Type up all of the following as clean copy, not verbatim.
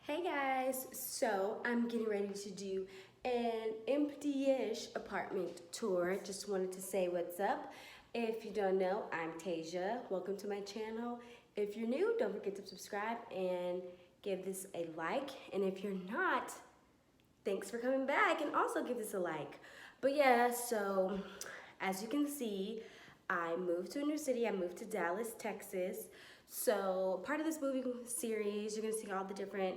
Hey guys, so I'm getting ready to do an empty-ish apartment tour. Just wanted to say what's up. If you don't know, I'm Tasia. Welcome to my channel. If you're new, don't forget to subscribe and give this a like. And if you're not, thanks for coming back and also give this a like. But yeah, so as you can see, I moved to a new city. I moved to Dallas, Texas. So part of this movie series, you're gonna see all the different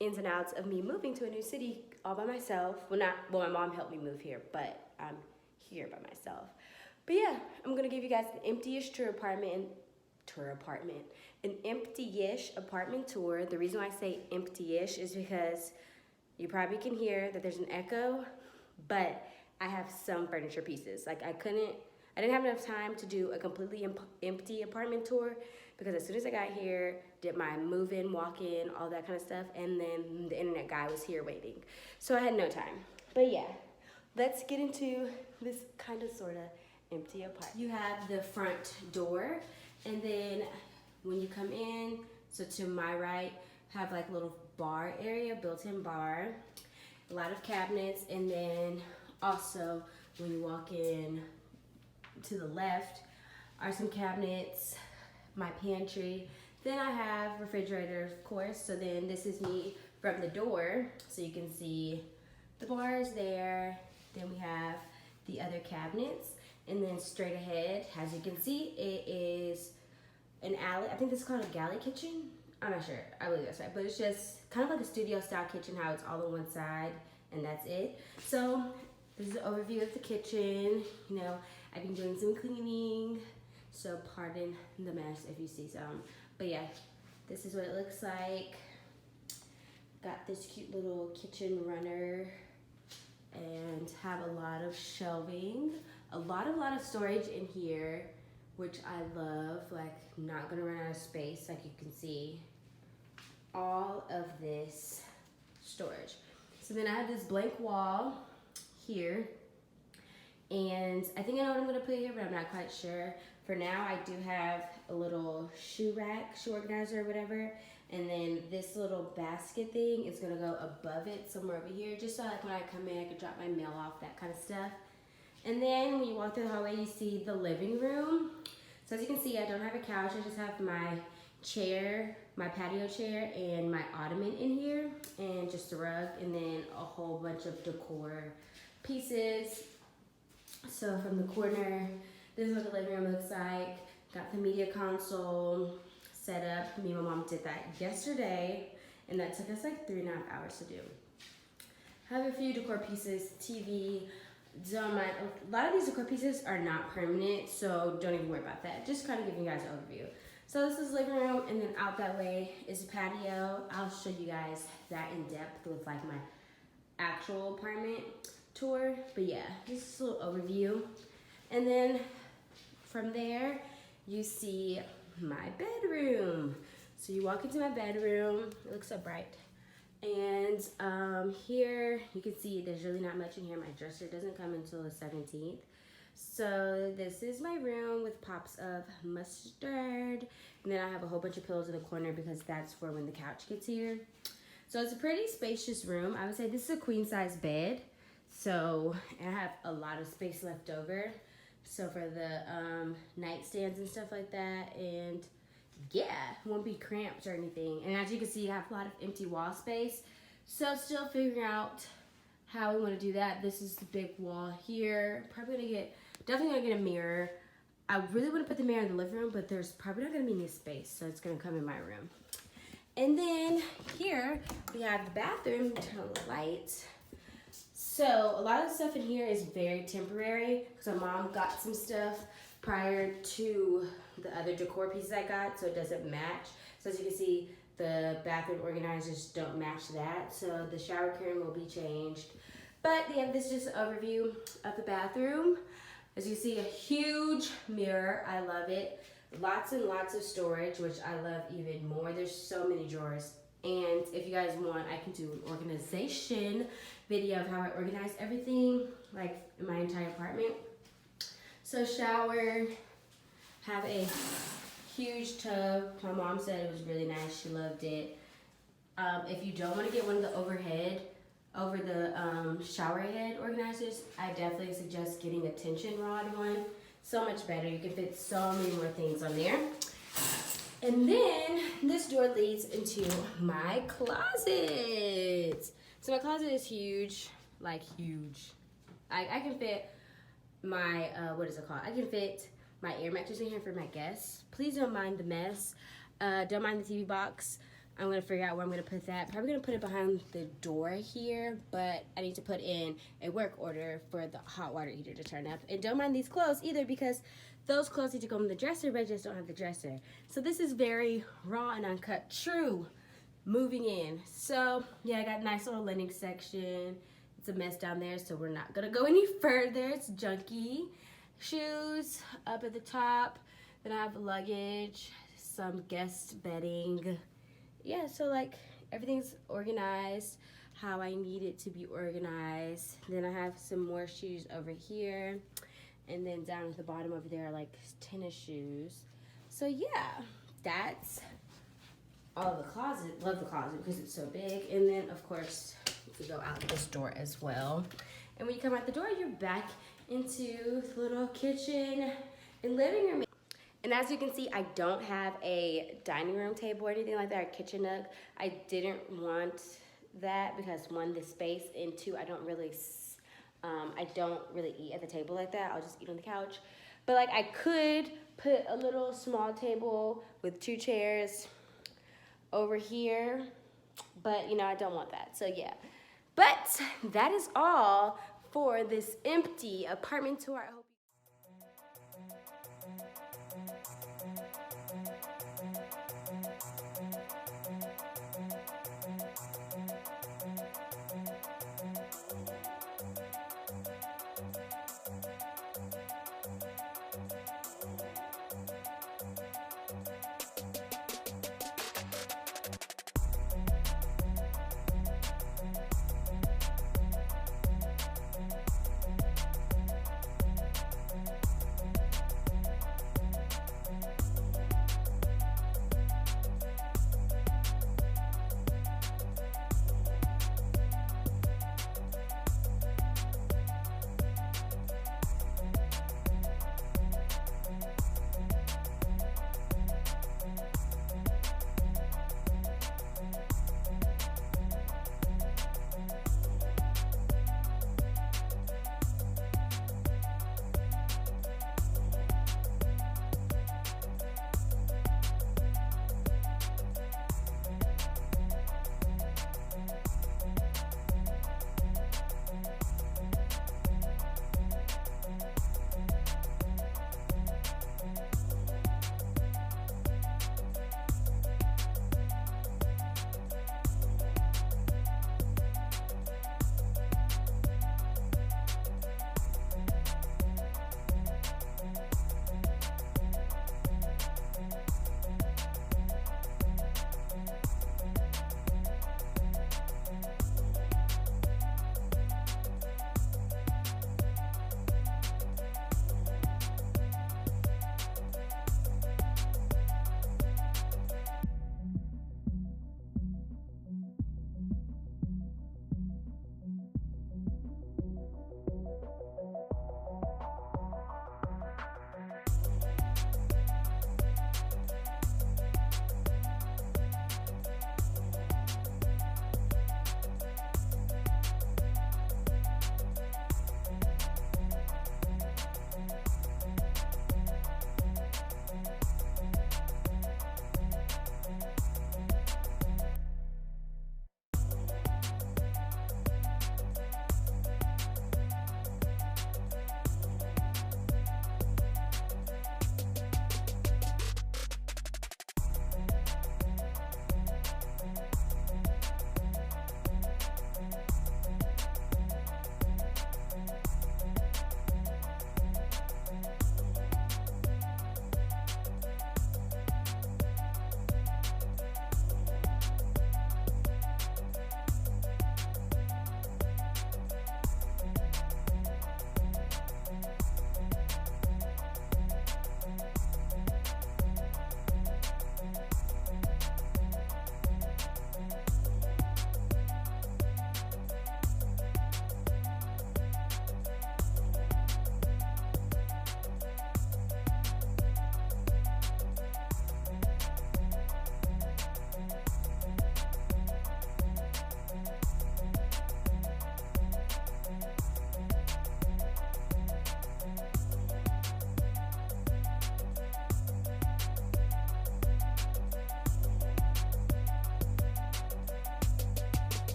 ins and outs of me moving to a new city all by myself. Well, my mom helped me move here, but I'm here by myself. But yeah, I'm gonna give you guys an empty-ish an empty-ish apartment tour. The reason why I say empty-ish is because you probably can hear that there's an echo, but I have some furniture pieces. Like I didn't have enough time to do a completely empty apartment tour because as soon as I got here, did my move-in, walk-in, all that kind of stuff, and then the internet guy was here waiting. So I had no time. But yeah, let's get into this kind of sort of empty apartment. You have the front door, and then when you come in, so to my right, have like a little bar area, built-in bar, a lot of cabinets, and then also when you walk in to the left are some cabinets, my pantry. Then I have refrigerator, of course. So then this is me from the door. So you can see the bars there. Then we have the other cabinets. And then straight ahead, as you can see, it is an alley. I think this is called a galley kitchen. I'm not sure. I believe that's right. But it's just kind of like a studio style kitchen, how it's all on one side and that's it. So this is an overview of the kitchen. You know, I've been doing some cleaning, so pardon the mess if you see some. But yeah, this is what it looks like. Got this cute little kitchen runner and have a lot of shelving. A lot of storage in here, which I love. Like, not gonna run out of space, like you can see. All of this storage. So then I have this blank wall here. And I think I know what I'm gonna put here, but I'm not quite sure. For now, I do have a little shoe rack, shoe organizer or whatever. And then this little basket thing is gonna go above it, somewhere over here, just so like when I come in, I can drop my mail off, that kind of stuff. And then when you walk through the hallway, you see the living room. So as you can see, I don't have a couch, I just have my chair, my patio chair, and my ottoman in here, and just a rug, and then a whole bunch of decor pieces. So from the corner, this is what the living room looks like. Got the media console set up. Me and my mom did that yesterday, and that took us like 3.5 hours to do. Have a few decor pieces, TV, don't mind. A lot of these decor pieces are not permanent, so don't even worry about that. Just kind of giving you guys an overview. So this is the living room, and then out that way is the patio. I'll show you guys that in depth with like my actual apartment tour. But yeah, this is a little overview. And then from there, you see my bedroom. So you walk into my bedroom, it looks so bright. And here you can see there's really not much in here. My dresser doesn't come until the 17th. So this is my room with pops of mustard. And then I have a whole bunch of pillows in the corner because that's for when the couch gets here. So it's a pretty spacious room. I would say this is a queen size bed. So, and I have a lot of space left over. So for the nightstands and stuff like that, and yeah, won't be cramped or anything. And as you can see, I have a lot of empty wall space. So still figuring out how we want to do that. This is the big wall here. Definitely gonna get a mirror. I really want to put the mirror in the living room, but there's probably not gonna be any space, so it's gonna come in my room. And then here we have the bathroom. Turn on the lights. So a lot of the stuff in here is very temporary because my mom got some stuff prior to the other decor pieces I got, so it doesn't match. So as you can see, the bathroom organizers don't match that, so the shower curtain will be changed. But yeah, this is just an overview of the bathroom. As you see, a huge mirror. I love it. Lots and lots of storage, which I love even more. There's so many drawers. And if you guys want, I can do an organization video of how I organize everything, like in my entire apartment. So shower, have a huge tub. My mom said it was really nice. She loved it. If you don't want to get one of the over the shower head organizers, I definitely suggest getting a tension rod one. So much better. You can fit so many more things on there. And then this door leads into my closet. So my closet is huge, like huge. I can fit my, what is it called? I can fit my air mattress in here for my guests. Please don't mind the mess. Don't mind the TV box. I'm gonna figure out where I'm gonna put that. Probably gonna put it behind the door here, but I need to put in a work order for the hot water heater to turn up. And don't mind these clothes either, because those clothes need to go in the dresser, but I just don't have the dresser. So this is very raw and uncut, true, moving in. So yeah, I got a nice little linen section. It's a mess down there, so we're not gonna go any further. It's junky. Shoes up at the top. Then I have luggage, some guest bedding. Yeah, so like everything's organized how I need it to be organized. Then I have some more shoes over here, and then down at the bottom over there are like tennis shoes. So yeah, that's all the closet. Love the closet because it's so big. And then of course you could go out this door as well. And when you come out the door, you're back into the little kitchen and living room. And as you can see, I don't have a dining room table or anything like that, or kitchen nook. I didn't want that because one, the space, and two, I don't really eat at the table like that. I'll just eat on the couch. But like I could put a little small table with 2 chairs over here, but you know, I don't want that, so yeah. But that is all for this empty apartment tour. I hope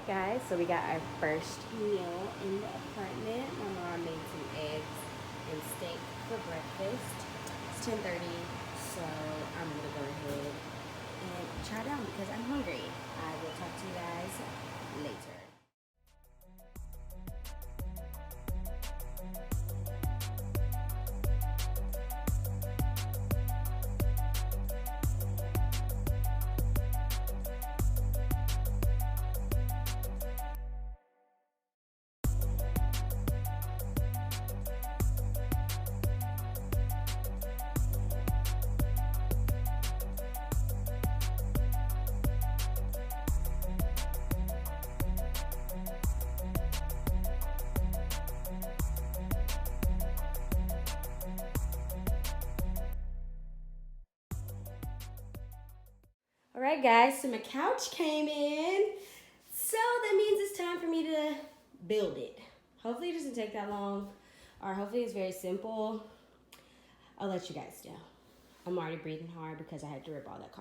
guys, so we got our first meal in the apartment. My mom made some eggs and steak for breakfast. It's 10:30, so I'm gonna go ahead and chow down because I'm hungry. I will talk to you guys later. All right, guys, so my couch came in. So that means it's time for me to build it. Hopefully it doesn't take that long, or hopefully it's very simple. I'll let you guys know. I'm already breathing hard because I had to rip all that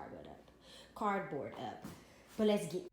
cardboard up. But let's get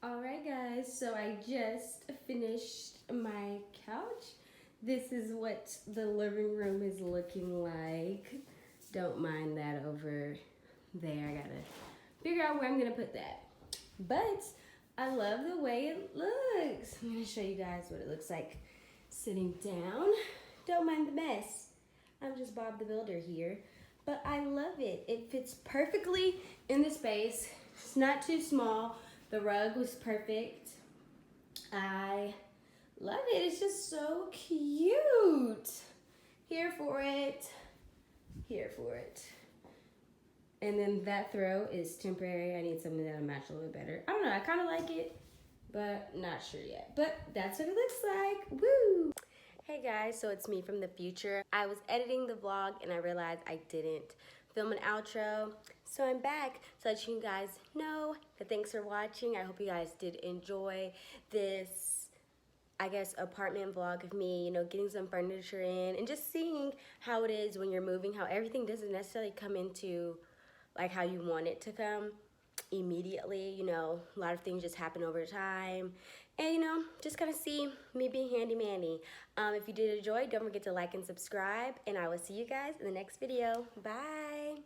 Alright guys, so I just finished my couch. This is what the living room is looking like. Don't mind that over there. I gotta figure out where I'm gonna put that. But I love the way it looks. I'm gonna show you guys what it looks like sitting down. Don't mind the mess. I'm just Bob the Builder here. But I love it. It fits perfectly in the space. It's not too small. The rug was perfect. I love it. It's just so cute. Here for it. Here for it. And then that throw is temporary. I need something that'll match a little bit better. I don't know. I kind of like it, but not sure yet. But that's what it looks like. Woo! Hey guys, so it's me from the future. I was editing the vlog and I realized I didn't film an outro. So I'm back to let you guys know that thanks for watching. I hope you guys did enjoy this, I guess, apartment vlog of me, you know, getting some furniture in and just seeing how it is when you're moving, how everything doesn't necessarily come into like how you want it to come immediately. You know, a lot of things just happen over time. And, you know, just kind of see me being handy-mandy. If you did enjoy, don't forget to like and subscribe. And I will see you guys in the next video. Bye.